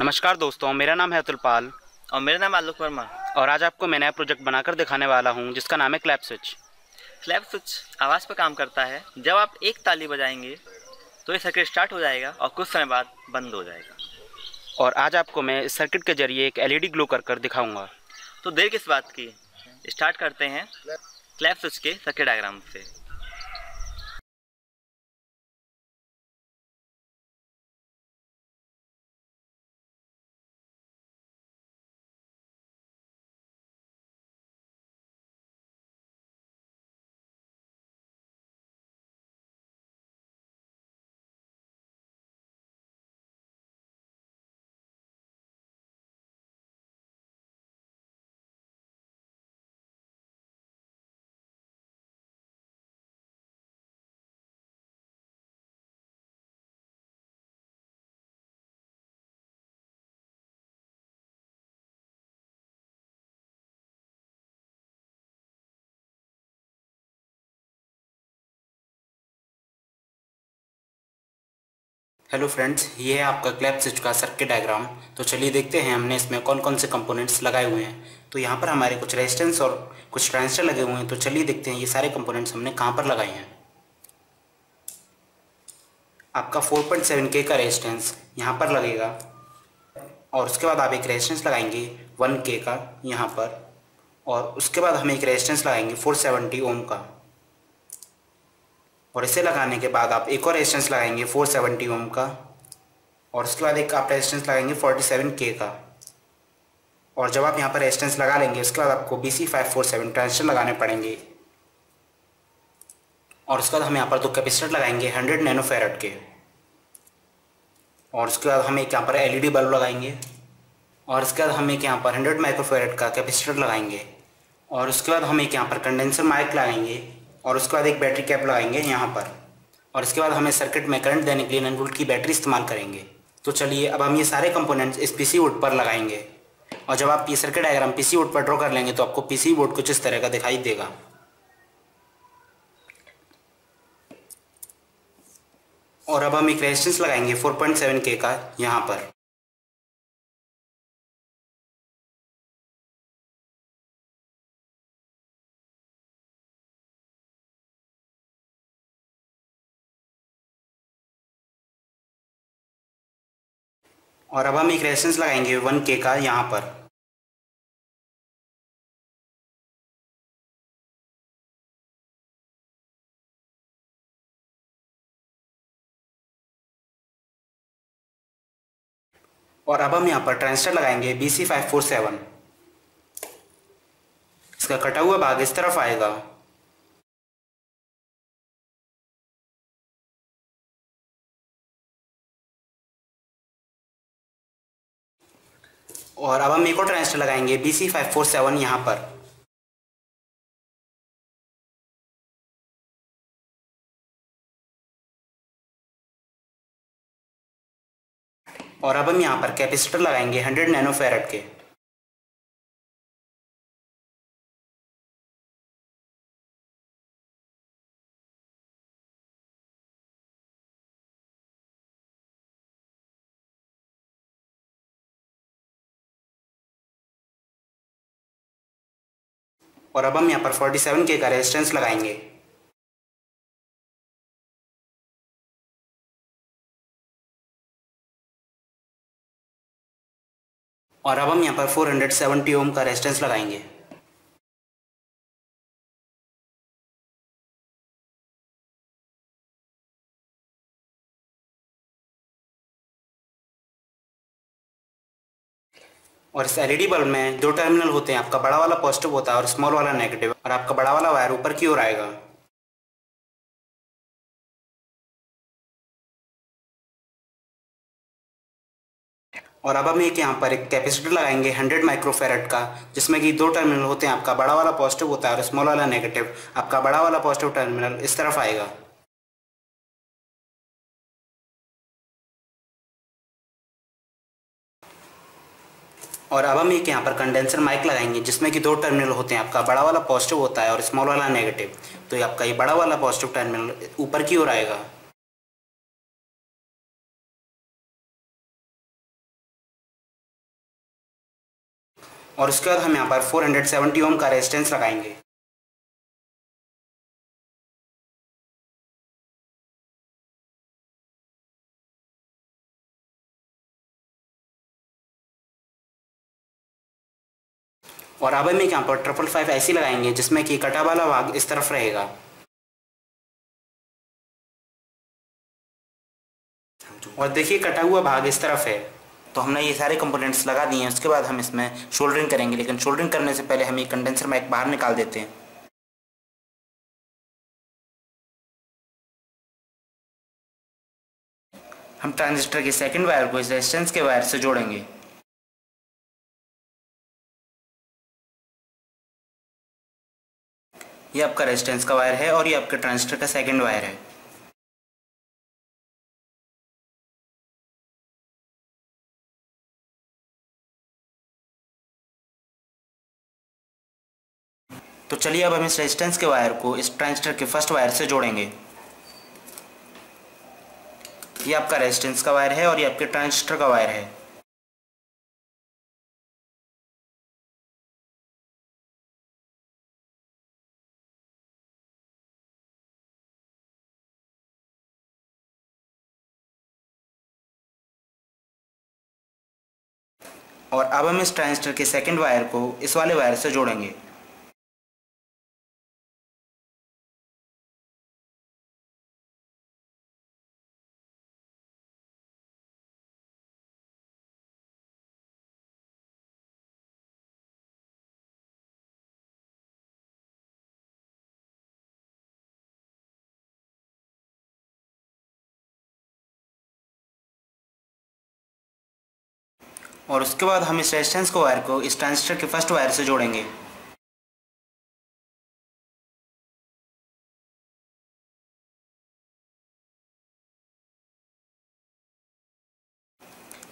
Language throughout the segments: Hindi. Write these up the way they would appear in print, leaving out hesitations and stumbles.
नमस्कार दोस्तों, मेरा नाम है अतुल पाल। और मेरा नाम आलोक वर्मा। और आज आपको मैं नया प्रोजेक्ट बनाकर दिखाने वाला हूं जिसका नाम है क्लैप स्विच। क्लैप स्विच आवाज़ पर काम करता है। जब आप एक ताली बजाएंगे तो ये सर्किट स्टार्ट हो जाएगा और कुछ समय बाद बंद हो जाएगा। और आज आपको मैं इस सर्किट के जरिए एक एलईडी ग्लो कर दिखाऊंगा। तो देर किस बात की, स्टार्ट करते हैं क्लैप स्विच के सर्किट डायग्राम से। हेलो फ्रेंड्स, ये है आपका क्लैप स्विच का सर्किट डायग्राम। तो चलिए देखते हैं हमने इसमें कौन कौन से कंपोनेंट्स लगाए हुए हैं। तो यहाँ पर हमारे कुछ रेजिस्टेंस और कुछ ट्रांजिस्टर लगे हुए हैं। तो चलिए देखते हैं ये सारे कंपोनेंट्स हमने कहाँ पर लगाए हैं। आपका 4.7K का रेजिस्टेंस यहाँ पर लगेगा और उसके बाद आप एक रेजिस्टेंस लगाएंगे 1K का यहाँ पर, और उसके बाद हम एक रेजिस्टेंस लगाएंगे 470 ओम का, और इसे लगाने के बाद आप एक और रेजिस्टेंस लगाएंगे 470 ओम का, और उसके बाद एक आप रेजिस्टेंस लगाएंगे 47K का। और जब आप यहाँ पर रेजिस्टेंस लगा लेंगे उसके बाद आपको BC547 ट्रांजिस्टर लगाने पड़ेंगे। और उसके बाद हम यहाँ पर दो कैपेसिटर लगाएंगे 100 नैनोफैरड के, और उसके बाद हम एक यहाँ पर LED बल्ब लगाएंगे, और उसके बाद हम एक यहाँ पर 100 माइक्रोफैरड का कैपेसिटर लगाएंगे, और उसके बाद हम एक यहाँ पर कंडेंसर माइक लगाएंगे, और उसके बाद एक बैटरी कैप लगाएंगे यहाँ पर। और इसके बाद हमें सर्किट में करंट देने के लिए 9 वोल्ट की बैटरी इस्तेमाल करेंगे। तो चलिए अब हम ये सारे कंपोनेंट्स इस पीसी बोर्ड पर लगाएंगे। और जब आप ये सर्किट डायग्राम पीसी बोर्ड पर ड्रॉ कर लेंगे तो आपको पीसी बोर्ड कुछ इस तरह का दिखाई देगा। और अब हम एक रेजिस्टेंस लगाएंगे 4.7K का यहाँ पर। और अब हम एक रेजिस्टेंस लगाएंगे 1K का यहाँ पर। और अब हम यहाँ पर ट्रांजिस्टर लगाएंगे BC547। इसका कटा हुआ भाग इस तरफ आएगा। और अब हम एक और ट्रांजिस्टर लगाएंगे BC547 यहाँ पर। और अब हम यहाँ पर कैपेसिटर लगाएंगे 100 नैनोफैरड के। और अब हम यहाँ पर 47K का रेजिस्टेंस लगाएंगे। और अब हम यहाँ पर 470 ओम का रेजिस्टेंस लगाएंगे। और इस एलईडी बल्ब में दो टर्मिनल होते हैं, आपका बड़ा वाला पॉजिटिव होता है और स्मॉल वाला नेगेटिव, और आपका बड़ा वाला वायर ऊपर की ओर आएगा। और अब हम एक यहाँ पर एक कैपेसिटर लगाएंगे 100 माइक्रोफैरड का, जिसमें कि दो टर्मिनल होते हैं, आपका बड़ा वाला पॉजिटिव होता है और स्मॉल वाला नेगेटिव। आपका बड़ा वाला पॉजिटिव टर्मिनल इस तरफ आएगा। और अब हम एक यहाँ पर कंडेंसर माइक लगाएंगे, जिसमें कि दो टर्मिनल होते हैं, आपका बड़ा वाला पॉजिटिव होता है और स्मॉल वाला नेगेटिव। तो ये आपका ये बड़ा वाला पॉजिटिव टर्मिनल ऊपर की ओर आएगा। और उसके बाद हम यहाँ पर 470 ओम का रेजिस्टेंस लगाएंगे। और अब हम एक यहाँ पर 555 ऐसी लगाएंगे जिसमें कि कटा वाला भाग इस तरफ रहेगा। और देखिए कटा हुआ भाग इस तरफ है। तो हमने ये सारे कंपोनेंट्स लगा दिए हैं। उसके बाद हम इसमें शोल्डरिंग करेंगे, लेकिन शोल्डरिंग करने से पहले हम ये कंडेंसर माइक बाहर निकाल देते हैं। हम ट्रांजिस्टर के सेकंड वायर को इस रेजिस्टेंस के वायर से जोड़ेंगे। ये आपका रेजिस्टेंस का वायर है और ये आपके ट्रांजिस्टर का सेकंड वायर है। तो चलिए अब हम इस रेजिस्टेंस के वायर को इस ट्रांजिस्टर के फर्स्ट वायर से जोड़ेंगे। ये आपका रेजिस्टेंस का वायर है और ये आपके ट्रांजिस्टर का वायर है। और अब हम इस ट्रांजिस्टर के सेकंड वायर को इस वाले वायर से जोड़ेंगे। और उसके बाद हम इस रेजिस्टेंस को वायर को इस ट्रांजिस्टर के फर्स्ट वायर से जोड़ेंगे।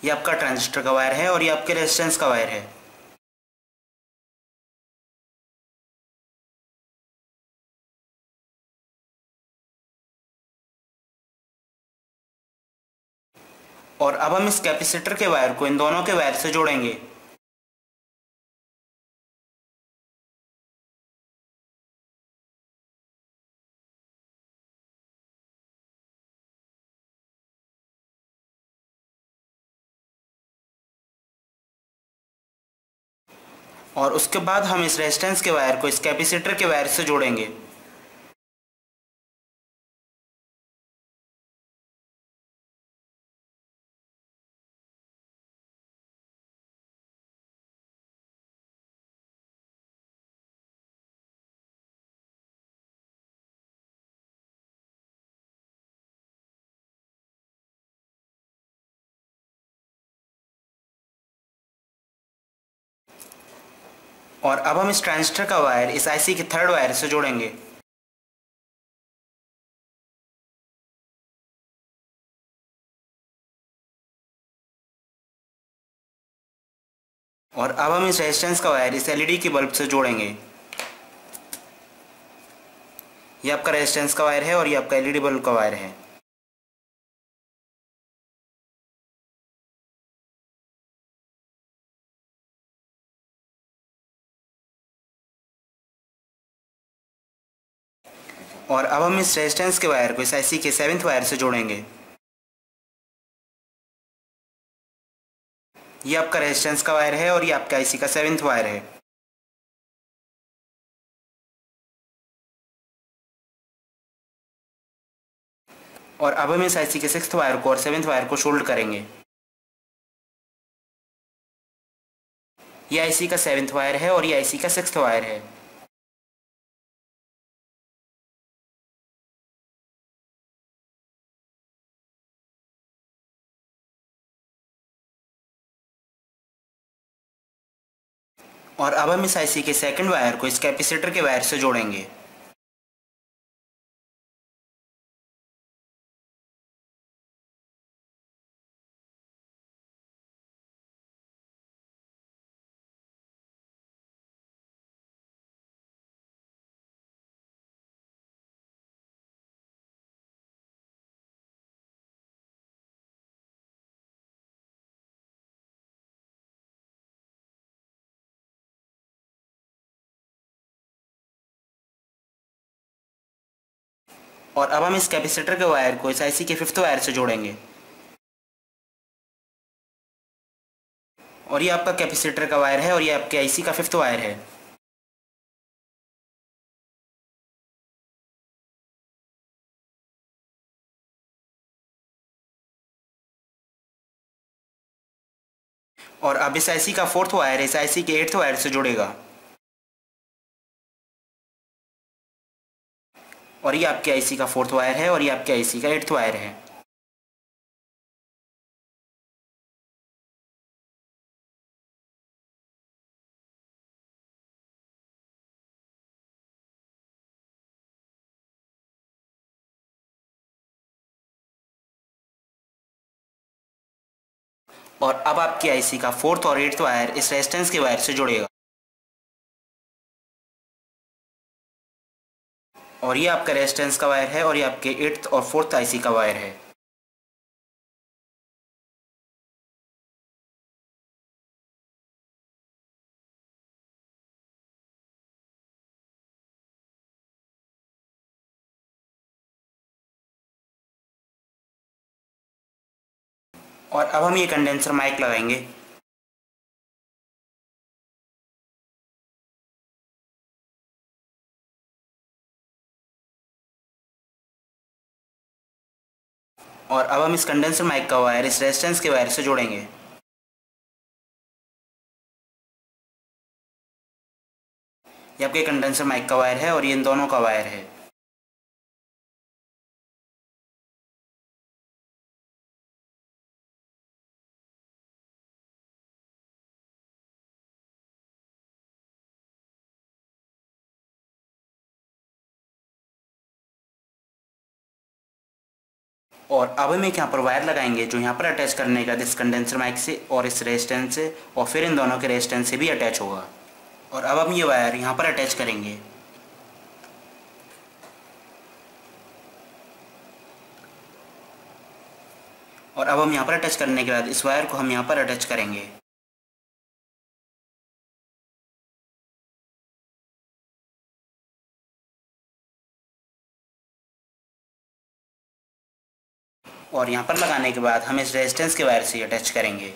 ये आपका ट्रांजिस्टर का वायर है और ये आपके रेजिस्टेंस का वायर है। और अब हम इस कैपेसिटर के वायर को इन दोनों के वायर से जोड़ेंगे। और उसके बाद हम इस रेजिस्टेंस के वायर को इस कैपेसिटर के वायर से जोड़ेंगे। और अब हम इस ट्रांजिस्टर का वायर इस आईसी के थर्ड वायर से जोड़ेंगे। और अब हम इस रेजिस्टेंस का वायर इस एलईडी की बल्ब से जोड़ेंगे। ये आपका रेजिस्टेंस का वायर है और ये आपका एलईडी बल्ब का वायर है। और अब हम इस रेजिस्टेंस के वायर को इस आईसी के सेवेंथ वायर से जोड़ेंगे। ये आपका रेजिस्टेंस का वायर है और ये आपका आईसी का सेवेंथ वायर है। और अब हम इस आईसी के सिक्स्थ वायर को और सेवेंथ वायर को शोल्ड करेंगे। ये आईसी का सेवेंथ वायर है और ये आईसी का सिक्स्थ वायर है। और अब हम इस आईसी के सेकंड वायर को इस कैपेसिटर के वायर से जोड़ेंगे। और अब हम इस कैपेसिटर के वायर को इस आईसी के 5th वायर से जोड़ेंगे। और ये आपका कैपेसिटर का वायर है और ये आपके आईसी का 5th वायर है। और अब इस आईसी का 4th वायर इस आईसी के 8th वायर से जुड़ेगा। और ये आपके आईसी का 4th वायर है और ये आपके आईसी का 8th वायर है। और अब आपकी आईसी का 4th और 8th वायर इस रेजिस्टेंस के वायर से जुड़ेगा। और ये आपका रेजिस्टेंस का वायर है और ये आपके 8th और 4th आईसी का वायर है। और अब हम ये कंडेंसर माइक लगाएंगे। और अब हम इस कंडेंसर माइक का वायर इस रेजिस्टेंस के वायर से जोड़ेंगे। ये आपके कंडेंसर माइक का वायर है और ये इन दोनों का वायर है। और अब हम एक यहाँ पर वायर लगाएंगे जो यहाँ पर अटैच करने का इस कंडेंसर माइक से और इस रेजिस्टेंस से और फिर इन दोनों के रेजिस्टेंस से भी अटैच होगा। और अब हम ये वायर यहाँ पर अटैच करेंगे। और अब हम यहाँ पर अटैच करने के बाद इस वायर को हम यहाँ पर अटैच करेंगे। और यहाँ पर लगाने के बाद हम इस रेजिस्टेंस के वायर से अटैच करेंगे।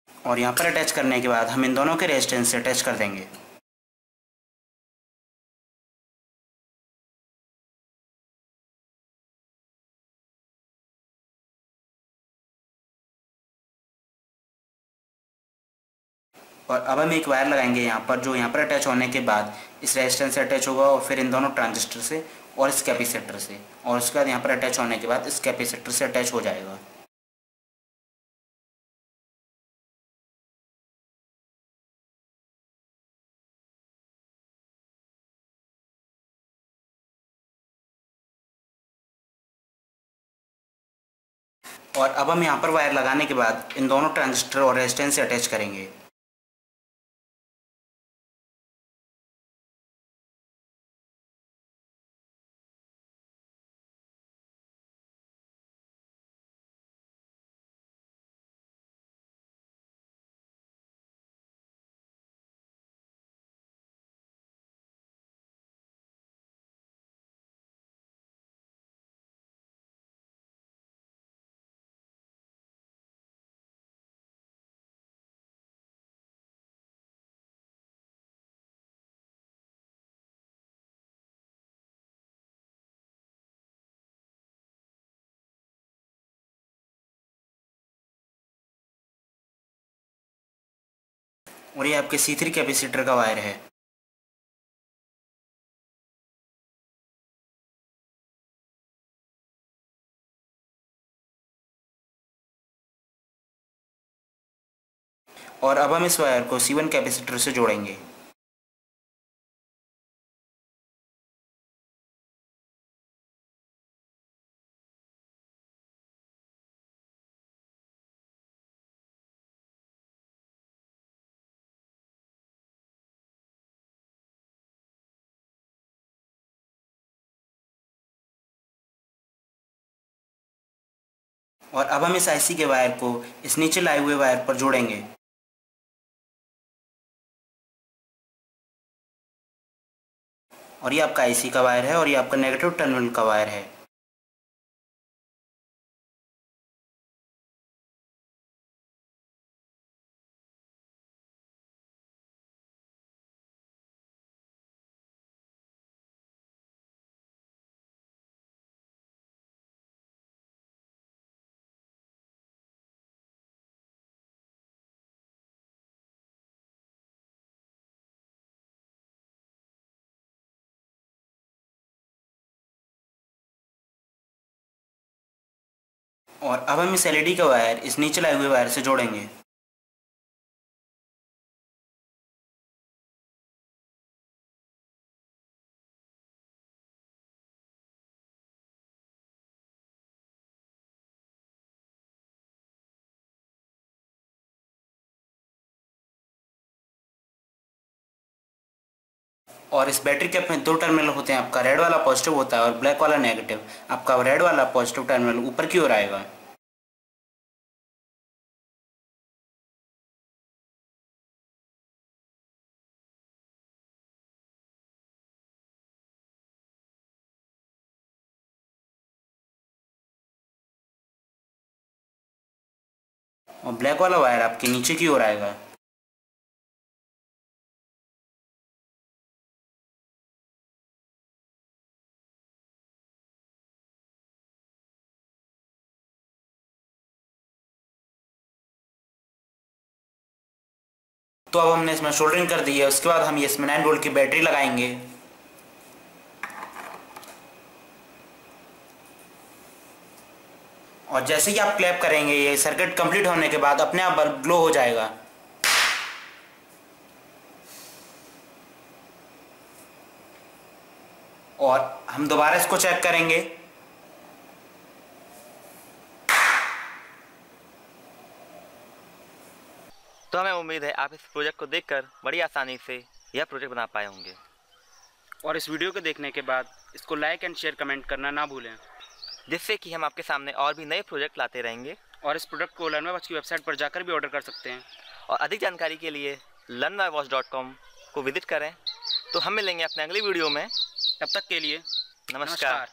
और यहाँ पर अटैच करने के बाद हम इन दोनों के रेजिस्टेंस से अटैच कर देंगे। और अब हम एक वायर लगाएंगे यहाँ पर जो यहाँ पर अटैच होने के बाद इस रेजिस्टेंस से अटैच होगा और फिर इन दोनों ट्रांजिस्टर से और इस कैपेसिटर से, और उसके बाद यहाँ पर अटैच होने के बाद इस कैपेसिटर से अटैच हो जाएगा। और अब हम यहाँ पर वायर लगाने के बाद इन दोनों ट्रांजिस्टर और रेजिस्टेंस से अटैच करेंगे। और ये आपके C3 कैपेसिटर का वायर है। और अब हम इस वायर को C1 कैपेसिटर से जोड़ेंगे। और अब हम इस आईसी के वायर को इस नीचे लाए हुए वायर पर जोड़ेंगे। और ये आपका आईसी का वायर है और ये आपका नेगेटिव टर्मिनल का वायर है। और अब हम इस एलईडी का वायर इस नीचे लाए हुए वायर से जोड़ेंगे। और इस बैटरी कैप में 2 टर्मिनल होते हैं, आपका रेड वाला पॉजिटिव होता है और ब्लैक वाला नेगेटिव। आपका रेड वाला पॉजिटिव टर्मिनल ऊपर की ओर आएगा। और ब्लैक वाला वायर आपके नीचे की ओर आएगा। तो अब हमने इसमें सोल्डरिंग कर दी है। उसके बाद हम ये इसमें 9 वोल्ट की बैटरी लगाएंगे। और जैसे ही आप क्लैप करेंगे ये सर्किट कंप्लीट होने के बाद अपने आप बल्ब ग्लो हो जाएगा। और हम दोबारा इसको चेक करेंगे। तो हमें उम्मीद है आप इस प्रोजेक्ट को देखकर बड़ी आसानी से यह प्रोजेक्ट बना पाए होंगे। और इस वीडियो को देखने के बाद इसको लाइक एंड शेयर कमेंट करना ना भूलें, जिससे कि हम आपके सामने और भी नए प्रोजेक्ट लाते रहेंगे। और इस प्रोडक्ट को लर्नबाय की वेबसाइट पर जाकर भी ऑर्डर कर सकते हैं। और अधिक जानकारी के लिए learnbyboss.com को विजिट करें। तो हम मिलेंगे अपने अगली वीडियो में। तब तक के लिए नमस्कार।